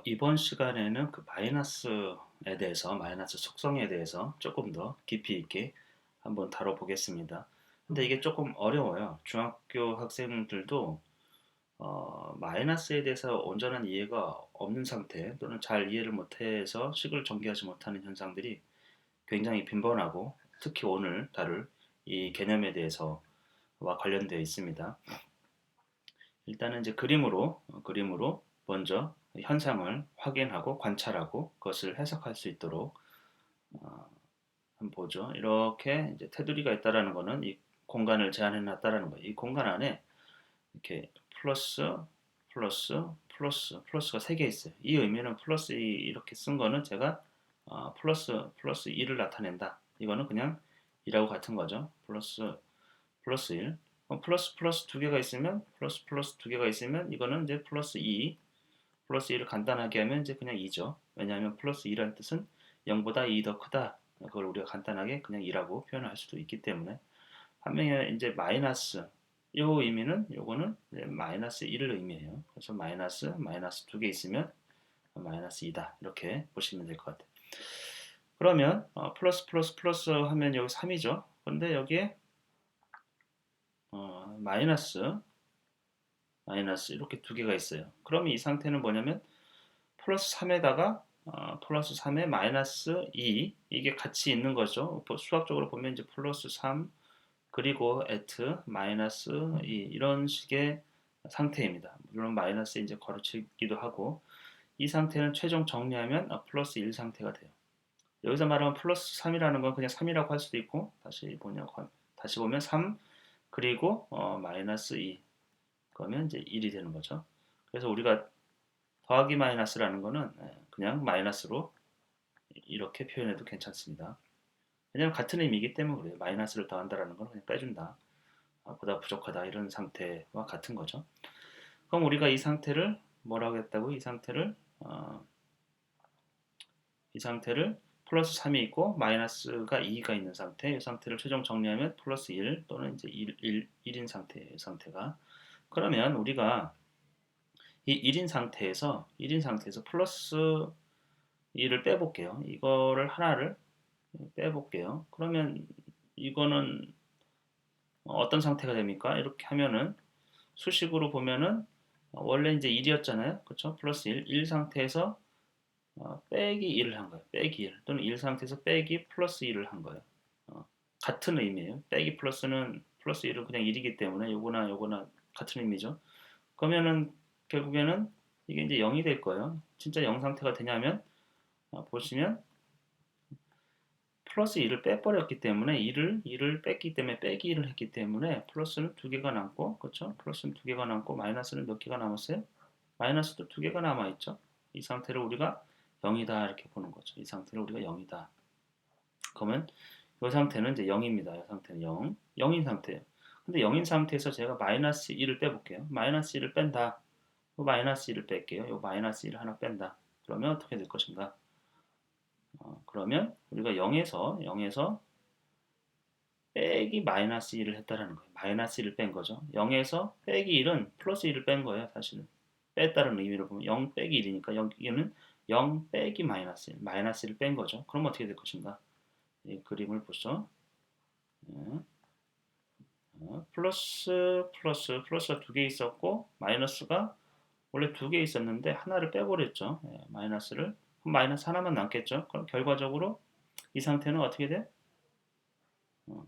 이번 시간에는 그 마이너스에 대해서, 마이너스 속성에 대해서 조금 더 깊이 있게 한번 다뤄보겠습니다. 근데 이게 조금 어려워요. 중학교 학생들도 마이너스에 대해서 온전한 이해가 없는 상태 또는 잘 이해를 못해서 식을 전개하지 못하는 현상들이 굉장히 빈번하고, 특히 오늘 다룰 이 개념에 대해서와 관련되어 있습니다. 일단은 이제 그림으로 먼저 현상을 확인하고 관찰하고 그것을 해석할 수 있도록 어, 한번 보죠. 이렇게 이제 테두리가 있다라는 거는 이 공간을 제한해 놨다라는 거예요. 이 공간 안에 이렇게 플러스가 3개 있어요. 이 의미는 플러스 이렇게 쓴 거는 제가 플러스 2를 나타낸다. 이거는 그냥 2라고 같은 거죠. 플러스 1. 플러스 두 개가 있으면 플러스 두 개가 있으면 이거는 이제 플러스 2를 간단하게 하면 이제 그냥 2죠. 왜냐하면 플러스 2라는 뜻은 0보다 2 더 크다. 그걸 우리가 간단하게 그냥 2라고 표현할 수도 있기 때문에, 반면에 이제 마이너스 요 의미는 요거는 마이너스 1을 의미해요. 그래서 마이너스 두 개 있으면 마이너스 2다. 이렇게 보시면 될 것 같아요. 그러면 플러스 하면 여기 3이죠. 근데 여기에 마이너스 이렇게 두 개가 있어요. 그러면 이 상태는 뭐냐면 플러스 3에다가 플러스 3에 마이너스 2 이게 같이 있는 거죠. 수학적으로 보면 이제 플러스 3 그리고 at 마이너스 2 이런 식의 상태입니다. 물론 마이너스 이제 괄호치기도 하고, 이 상태는 최종 정리하면 플러스 1 상태가 돼요. 여기서 말하면 플러스 3이라는 건 그냥 3이라고 할 수도 있고, 다시 보면 3 그리고 마이너스 2 그러면 이제 1이 되는 거죠. 그래서 우리가 더하기 마이너스라는 거는 그냥 마이너스로 이렇게 표현해도 괜찮습니다. 왜냐하면 같은 의미이기 때문에 그래요. 마이너스를 더한다라는 건 그냥 빼준다. 보다 부족하다 이런 상태와 같은 거죠. 그럼 우리가 이 상태를 뭐라고 했다고? 어, 이 상태를 플러스 3이 있고 마이너스가 2가 있는 상태, 이 상태를 최종 정리하면 플러스 1 또는 이제 1인 상태가. 그러면 우리가 이 1인 상태에서 플러스 2를 빼볼게요. 이거를 하나를 빼볼게요. 그러면 이거는 어떤 상태가 됩니까? 이렇게 하면은 수식으로 보면은 원래 이제 1이었잖아요. 그렇죠? 플러스 1 상태에서 빼기 1을 한 거예요. 빼기 1 또는 1 상태에서 빼기 플러스 1을 한 거예요. 어, 같은 의미예요. 빼기 플러스는 플러스 1은 그냥 1이기 때문에 요거나 같은 의미죠. 그러면은 결국에는 이게 이제 0이 될 거예요. 진짜 0 상태가 되냐면 보시면 플러스 2를 빼버렸기 때문에 2를 뺐기 때문에 빼기 1을 했기 때문에 플러스는 두 개가 남고, 그렇죠? 플러스는 두 개가 남고 마이너스는 몇 개가 남았어요? 마이너스도 두 개가 남아있죠. 이 상태를 우리가 0이다 이렇게 보는 거죠. 이 상태를 우리가 0이다. 그러면 이 상태는 이제 0입니다. 이 상태는 0인 상태예요. 근데 0인 상태에서 제가 마이너스 1을 빼볼게요. 마이너스 1을 뺀다. 요 마이너스 1을 뺄게요. 요 마이너스 1을 하나 뺀다. 그러면 어떻게 될 것인가? 그러면 우리가 0에서 빼기 마이너스 1을 했다라는 거예요. 마이너스 1을 뺀 거죠. 0에서 빼기 1은 플러스 1을 뺀 거예요. 사실은. 뺐다는 의미로 보면 0 빼기 1이니까 여기는 0 빼기 마이너스 1, 마이너스 1을 뺀 거죠. 그럼 어떻게 될 것인가? 이 그림을 보죠. 네. 플러스가 두 개 있었고 마이너스가 원래 두 개 있었는데 하나를 빼버렸죠. 마이너스를. 그럼 마이너스 하나만 남겠죠. 그럼 결과적으로 이 상태는 어떻게 돼? 어,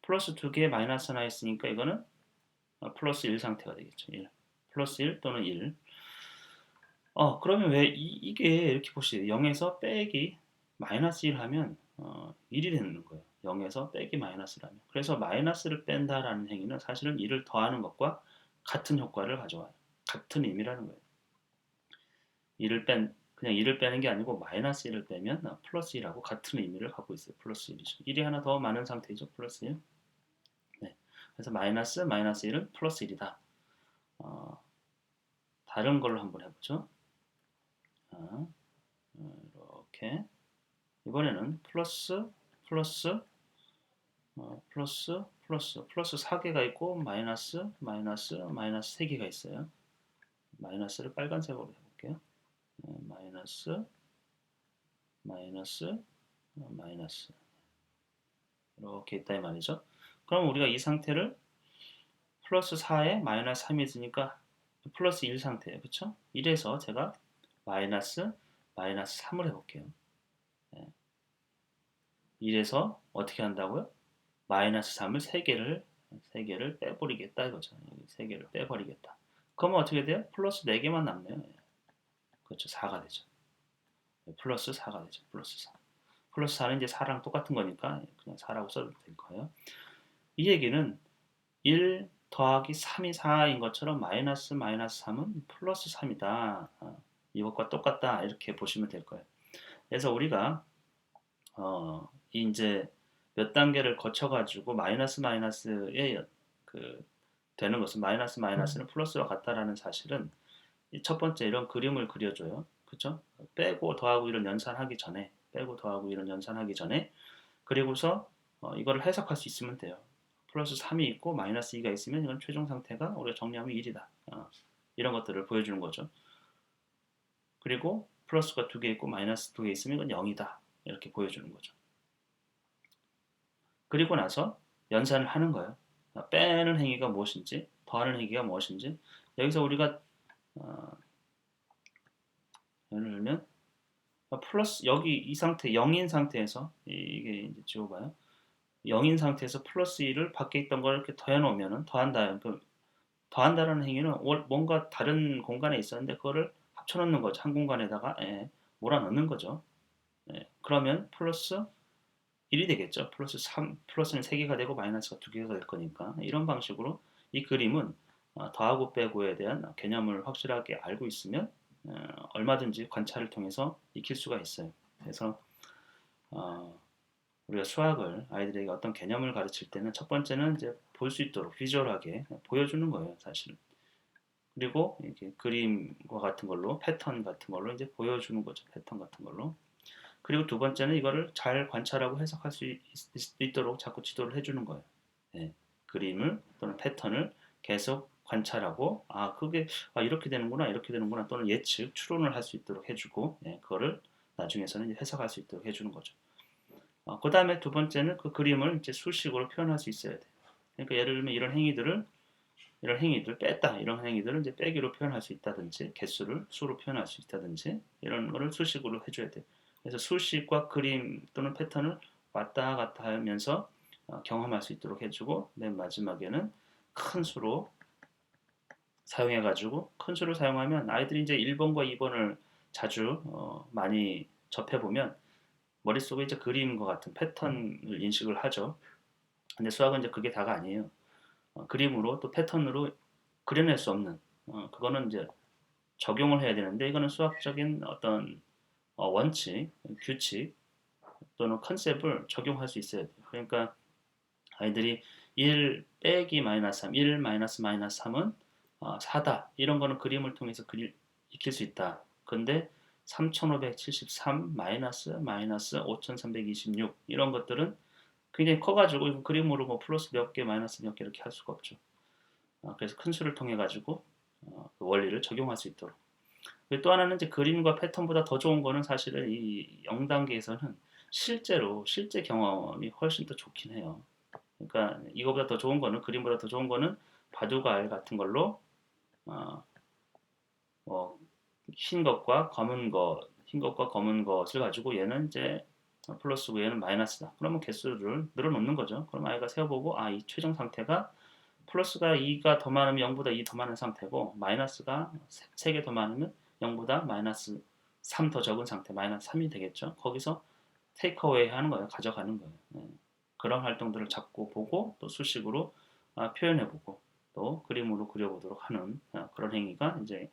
플러스 두 개에 마이너스 하나 있으니까 이거는 플러스 1 상태가 되겠죠. 1. 플러스 1 또는 1. 그러면 왜 이게 이렇게 보시죠. 0에서 빼기 마이너스 1 하면 1이 되는 거예요. 0에서 빼기 마이너스를 하면. 그래서 마이너스를 뺀다라는 행위는 사실은 1을 더하는 것과 같은 효과를 가져와요. 같은 의미라는 거예요. 그냥 1을 빼는 게 아니고 마이너스 1을 빼면 플러스 1하고 같은 의미를 갖고 있어요. 플러스 1이죠. 1이 하나 더 많은 상태이죠. 플러스 1. 네. 그래서 마이너스 1은 플러스 1이다. 다른 걸로 한번 해보죠. 이렇게 이번에는 플러스 플러스 4개가 있고 마이너스 3개가 있어요. 마이너스를 빨간색으로 해볼게요. 마이너스 마이너스 마이너스 이렇게 있다 이 말이죠. 그럼 우리가 이 상태를 플러스 4에 마이너스 3이 있으니까 플러스 1 상태예요. 그쵸? 이래서 제가 마이너스 3을 해볼게요. 네. 이래서 어떻게 한다고요? 마이너스 3을 3개를 빼버리겠다 이거죠. 여기 3개를 빼버리겠다. 그러면 어떻게 돼요? 플러스 4개만 남네요. 그렇죠. 4가 되죠. 플러스 4가 되죠. 플러스 4. 플러스 4는 이제 4랑 똑같은 거니까 그냥 4라고 써도 될 거예요. 이 얘기는 1 더하기 3이 4인 것처럼 마이너스 3은 플러스 3이다. 이것과 똑같다. 이렇게 보시면 될 거예요. 그래서 우리가 이제 몇 단계를 거쳐가지고 마이너스에 되는 것은 마이너스는 플러스와 같다라는 사실은 첫 번째 이런 그림을 그려줘요. 그렇죠? 빼고 더하고 이런 연산하기 전에 그리고서 이거를 해석할 수 있으면 돼요. 플러스 3이 있고 마이너스 2가 있으면 이건 최종 상태가 우리가 정리하면 1이다. 이런 것들을 보여주는 거죠. 그리고 플러스가 2개 있고 마이너스 2개 있으면 이건 0이다. 이렇게 보여주는 거죠. 그리고 나서 연산을 하는 거예요. 빼는 행위가 무엇인지, 더하는 행위가 무엇인지. 여기서 우리가 예를 들면 플러스 여기 이 상태 0인 상태에서 이게 이제 지워봐요. 0인 상태에서 플러스 1을 밖에 있던 걸 이렇게 더해 놓으면은 더한다라는 행위는 뭔가 다른 공간에 있었는데 그거를 합쳐 놓는 거죠. 한 공간에다가 몰아 넣는 거죠. 그러면 플러스 1이 되겠죠. 플러스는 3개가 되고 마이너스가 2개가 될 거니까 이런 방식으로 이 그림은 더하고 빼고에 대한 개념을 확실하게 알고 있으면 얼마든지 관찰을 통해서 익힐 수가 있어요. 그래서 우리가 수학을 아이들에게 어떤 개념을 가르칠 때는 첫 번째는 이제 볼 수 있도록 비주얼하게 보여주는 거예요, 사실은. 그리고 이렇게 그림과 같은 걸로 패턴 같은 걸로 이제 보여주는 거죠, 패턴 같은 걸로. 그리고 두 번째는 이거를 잘 관찰하고 해석할 수 있도록 자꾸 지도를 해주는 거예요. 그림을 또는 패턴을 계속 관찰하고 그게 이렇게 되는구나 또는 예측 추론을 할 수 있도록 해주고 그거를 나중에서는 이제 해석할 수 있도록 해주는 거죠. 그 다음에 두 번째는 그 그림을 이제 수식으로 표현할 수 있어야 돼요. 그러니까 예를 들면 이런 행위들 뺐다 이런 행위들을 이제 빼기로 표현할 수 있다든지 개수를 수로 표현할 수 있다든지 이런 거를 수식으로 해줘야 돼요. 그래서 수식과 그림 또는 패턴을 왔다 갔다 하면서 경험할 수 있도록 해주고 맨 마지막에는 큰 수로 사용해가지고 큰 수를 사용하면 아이들이 이제 1번과 2번을 자주 많이 접해보면 머릿속에 이제 그림과 같은 패턴을 인식을 하죠. 근데 수학은 이제 그게 다가 아니에요. 그림으로 또 패턴으로 그려낼 수 없는 그거는 이제 적용을 해야 되는데 이거는 수학적인 어떤 원칙, 규칙 또는 컨셉을 적용할 수 있어야 돼요. 그러니까 아이들이 1 빼기 마이너스 3, 1 마이너스 3은 4다. 이런 거는 그림을 통해서 익힐 수 있다. 근데 3573 마이너스 5326 이런 것들은 굉장히 커가지고 그림으로 뭐 플러스 몇 개 마이너스 몇 개 이렇게 할 수가 없죠. 그래서 큰 수를 통해 가지고 그 원리를 적용할 수 있도록. 또 하나는 이제 그림과 패턴보다 더 좋은 거는 사실은 이 0단계에서는 실제 경험이 훨씬 더 좋긴 해요. 그러니까 이거보다 더 좋은 거는 그림보다 더 좋은 거는 바둑알 같은 걸로 흰 것과 검은 것을 가지고 얘는 이제 플러스고 얘는 마이너스다. 그러면 개수를 늘어놓는 거죠. 그럼 아이가 세어보고 이 최종 상태가 플러스가 2가 더 많으면 0보다 2 더 많은 상태고 마이너스가 3개 더 많으면 0보다 마이너스 3 더 적은 상태, 마이너스 3이 되겠죠. 거기서 테이크어웨이 하는 거예요. 가져가는 거예요. 그런 활동들을 자꾸 보고 또 수식으로 표현해보고 또 그림으로 그려보도록 하는 그런 행위가 이제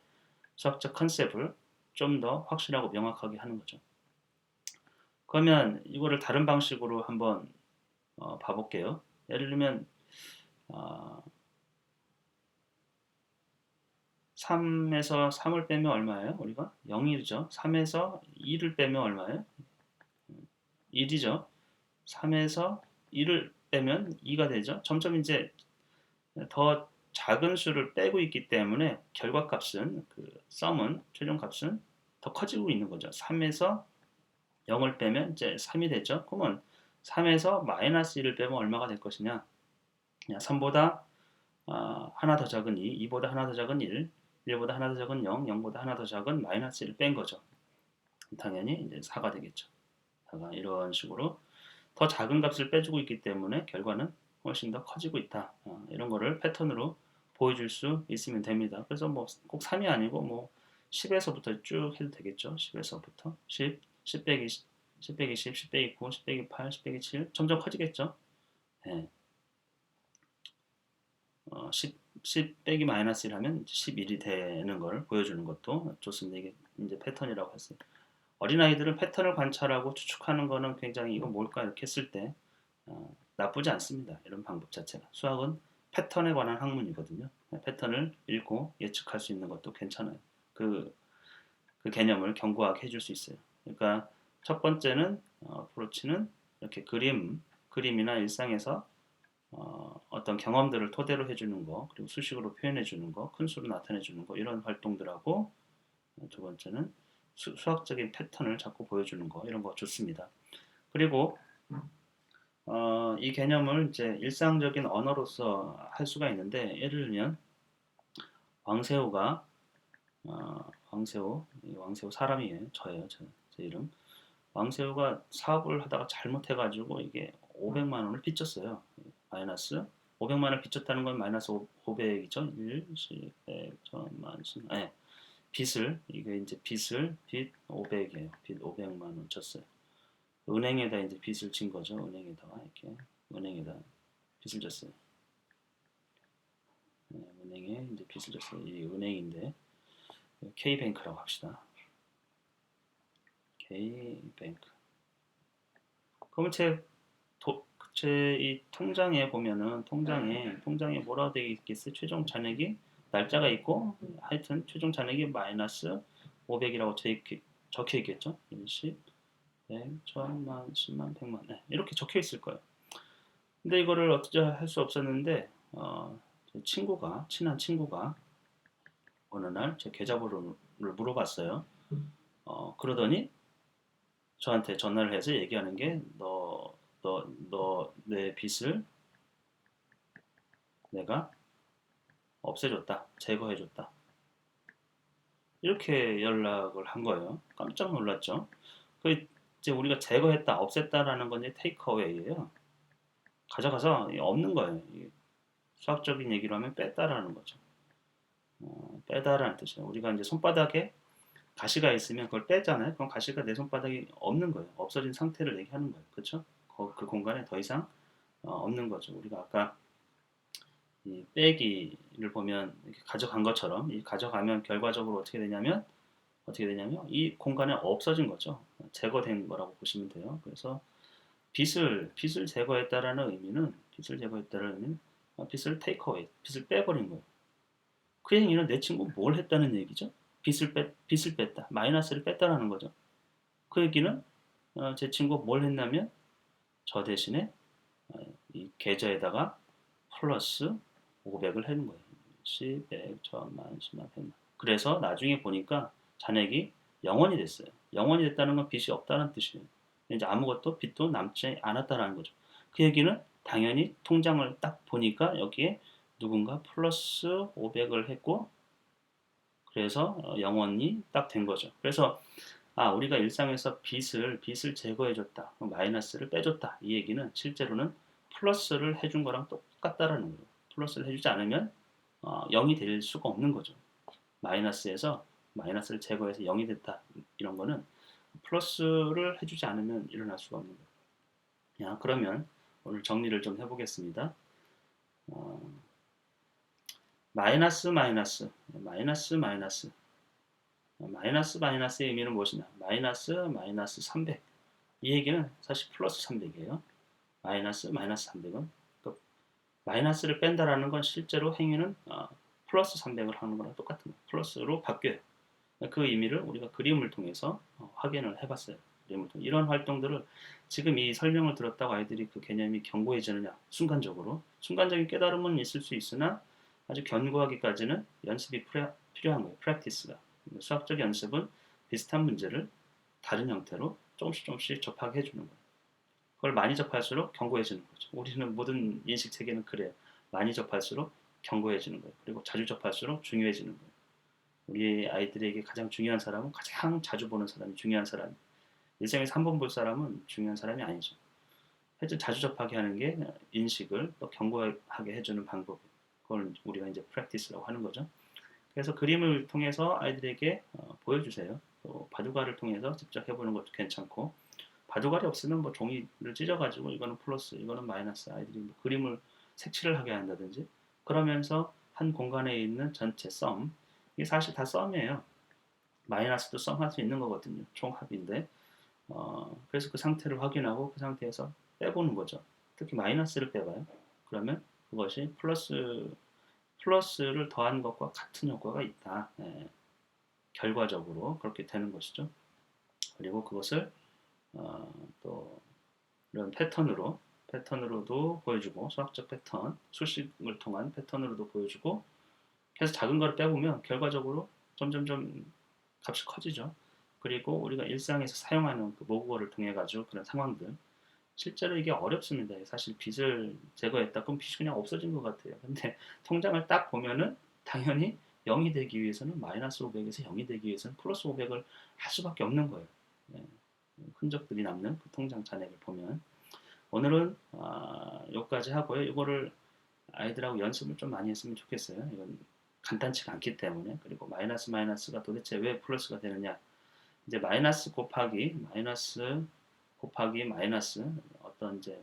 수학적 컨셉을 좀 더 확실하고 명확하게 하는 거죠. 그러면 이거를 다른 방식으로 한번 봐볼게요. 예를 들면 3에서 3을 빼면 얼마예요? 우리가 0이죠. 3에서 2를 빼면 얼마예요? 1이죠. 3에서 1을 빼면 2가 되죠. 점점 이제 더 작은 수를 빼고 있기 때문에 결과값은 그 썸은 최종값은 더 커지고 있는 거죠. 3에서 0을 빼면 이제 3이 되죠. 그러면 3에서 마이너스 1을 빼면 얼마가 될 것이냐? 3보다 하나 더 작은 2, 2보다 하나 더 작은 1, 1보다 하나 더 작은 0, 0보다 하나 더 작은 마이너스 1을 뺀 거죠. 당연히 이제 4가 되겠죠. 4가 이런 식으로 더 작은 값을 빼주고 있기 때문에 결과는 훨씬 더 커지고 있다. 이런 거를 패턴으로 보여줄 수 있으면 됩니다. 그래서 뭐 꼭 3이 아니고 뭐 10에서부터 쭉 해도 되겠죠. 10에서부터 10, 10 빼기 10 빼기 10, 10 빼기 9, 10 빼기 8, 10 빼기 7 점점 커지겠죠. 네. 10 빼기 마이너스 1 하면 11이 되는 걸 보여주는 것도 좋습니다. 이게 이제 패턴이라고 했어요. 어린아이들은 패턴을 관찰하고 추측하는 거는 굉장히 이거 뭘까 이렇게 했을 때 나쁘지 않습니다. 이런 방법 자체가. 수학은 패턴에 관한 학문이거든요. 패턴을 읽고 예측할 수 있는 것도 괜찮아요. 그 개념을 견고하게 해줄 수 있어요. 그러니까 첫 번째는 어프로치는 이렇게 그림이나 일상에서 어떤 경험들을 토대로 해주는 거, 그리고 수식으로 표현해주는 거, 큰 수로 나타내주는 거 이런 활동들하고 두 번째는 수학적인 패턴을 자꾸 보여주는 거 이런 거 좋습니다. 그리고 이 개념을 이제 일상적인 언어로서 할 수가 있는데 예를 들면 왕새우가 왕새우 사람이에요. 저예요. 제 이름. 왕새우가 사업을 하다가 잘못해가지고 이게 500만 원을 빚졌어요. 마이너스 500만 원을 빚졌다는 건 마이너스 500이죠. 1, 10, 100, 1000만, 10, 네. 이게 이제 빚 500이에요. 빚 500만 원 졌어요. 은행에다 이제 빚을 진 거죠. 은행에다가 이렇게 은행에다 빚을 졌어요. 네, 은행에 이제 빚을 졌어요. 이 은행인데 K뱅크라고 합시다. K뱅크. 그러면 제 이 통장에 보면은 통장에 뭐라고 되어 있겠어요? 최종 잔액이 날짜가 있고 하여튼 최종 잔액이 마이너스 500이라고 적혀 있겠죠? 10, 100, 1000만, 10만, 100만 네, 이렇게 적혀 있을 거예요. 근데 이거를 어떻게 할 수 없었는데 친한 친구가 어느 날 제 계좌번호를 물어봤어요. 그러더니 저한테 전화를 해서 얘기하는 게 내 빚을 내가 없애줬다, 제거해줬다. 이렇게 연락을 한 거예요. 깜짝 놀랐죠. 그 이제 우리가 제거했다, 없앴다라는 건 이제 테이크어웨이예요. 가져가서 없는 거예요. 수학적인 얘기로 하면 뺐다라는 거죠. 빼다라는 뜻이에요. 우리가 이제 손바닥에 가시가 있으면 그걸 빼잖아요. 그럼 가시가 내 손바닥에 없는 거예요. 없어진 상태를 얘기하는 거예요. 그렇죠? 그 공간에 더 이상 없는 거죠. 우리가 아까 이 빼기를 보면 이렇게 가져간 것처럼 이 가져가면 결과적으로 어떻게 되냐면 이 공간에 없어진 거죠. 제거된 거라고 보시면 돼요. 그래서 빚을 제거했다라는 의미는 빚을 테이크어웨이, 빚을 빼버린 거예요. 그 행위는 내 친구 뭘 했다는 얘기죠? 빚을 뺐다, 마이너스를 뺐다라는 거죠. 그 얘기는 제 친구가 뭘 했냐면 저 대신에 이 계좌에다가 플러스 500을 해는 거예요. 10, 100, 1000만, 10만, 100만. 그래서 나중에 보니까 잔액이 0원이 됐어요. 0원이 됐다는 건 빚이 없다는 뜻이에요. 이제 아무것도 빚도 남지 않았다는 거죠. 그 얘기는 당연히 통장을 딱 보니까 여기에 누군가 플러스 500을 했고 그래서 0원이 딱 된 거죠. 그래서 우리가 일상에서 빚을 제거해줬다, 마이너스를 빼줬다 이 얘기는 실제로는 플러스를 해준 거랑 똑같다라는 거예요. 플러스를 해주지 않으면 0이 될 수가 없는 거죠. 마이너스를 제거해서 0이 됐다 이런 거는 플러스를 해주지 않으면 일어날 수가 없는 거예요. 그러면 오늘 정리를 좀 해보겠습니다. 마이너스의 의미는 무엇이냐? 마이너스 300. 이 얘기는 사실 플러스 300이에요. 마이너스 300은 마이너스를 뺀다라는 건 실제로 행위는 플러스 300을 하는 거랑 똑같은 거예요. 플러스로 바뀌어요. 그 의미를 우리가 그림을 통해서 확인을 해봤어요. 이런 활동들을 지금 이 설명을 들었다고 아이들이 그 개념이 견고해지느냐? 순간적인 깨달음은 있을 수 있으나 아주 견고하기까지는 연습이 필요한 거예요. 프랙티스가. 수학적 연습은 비슷한 문제를 다른 형태로 조금씩 접하게 해주는 거예요. 그걸 많이 접할수록 견고해지는 거죠. 우리는 모든 인식 체계는 그래요. 많이 접할수록 견고해지는 거예요. 그리고 자주 접할수록 중요해지는 거예요. 우리 아이들에게 가장 중요한 사람은 가장 자주 보는 사람이 중요한 사람이에요. 일생에서 한 번 볼 사람은 중요한 사람이 아니죠. 하여튼 자주 접하게 하는 게 인식을 또 견고하게 해주는 방법이에요. 그걸 우리가 이제 프랙티스라고 하는 거죠. 그래서 그림을 통해서 아이들에게 보여주세요. 또 바둑알을 통해서 직접 해보는 것도 괜찮고, 바둑알이 없으면 뭐 종이를 찢어가지고 이거는 플러스, 이거는 마이너스, 아이들이 뭐 그림을 색칠을 하게 한다든지, 그러면서 한 공간에 있는 전체 썸, 이게 사실 다 썸이에요. 마이너스도 썸 할 수 있는 거거든요. 총합인데, 그래서 그 상태를 확인하고 그 상태에서 빼보는 거죠. 특히 마이너스를 빼봐요. 그러면 그것이 플러스를 더한 것과 같은 효과가 있다. 예, 결과적으로 그렇게 되는 것이죠. 그리고 그것을 또 이런 패턴으로도 보여주고, 수학적 패턴, 수식을 통한 패턴으로도 보여주고, 계속 작은 거를 빼보면 결과적으로 점점점 값이 커지죠. 그리고 우리가 일상에서 사용하는 그 모국어를 통해 가지고 그런 상황들, 실제로 이게 어렵습니다. 사실 빚을 제거했다 그럼 빚이 그냥 없어진 것 같아요. 근데 통장을 딱 보면은 당연히 0이 되기 위해서는 마이너스 500에서 0이 되기 위해서는 플러스 500을 할 수밖에 없는 거예요. 네. 흔적들이 남는 그 통장 잔액을 보면. 오늘은 여기까지 하고요. 이거를 아이들하고 연습을 좀 많이 했으면 좋겠어요. 이건 간단치가 않기 때문에. 그리고 마이너스가 도대체 왜 플러스가 되느냐. 이제 마이너스 어떤 이제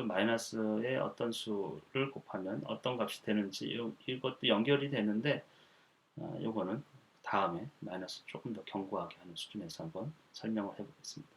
마이너스의 어떤 수를 곱하면 어떤 값이 되는지 이것도 연결이 되는데, 요거는 다음에 마이너스 조금 더 견고하게 하는 수준에서 한번 설명을 해보겠습니다.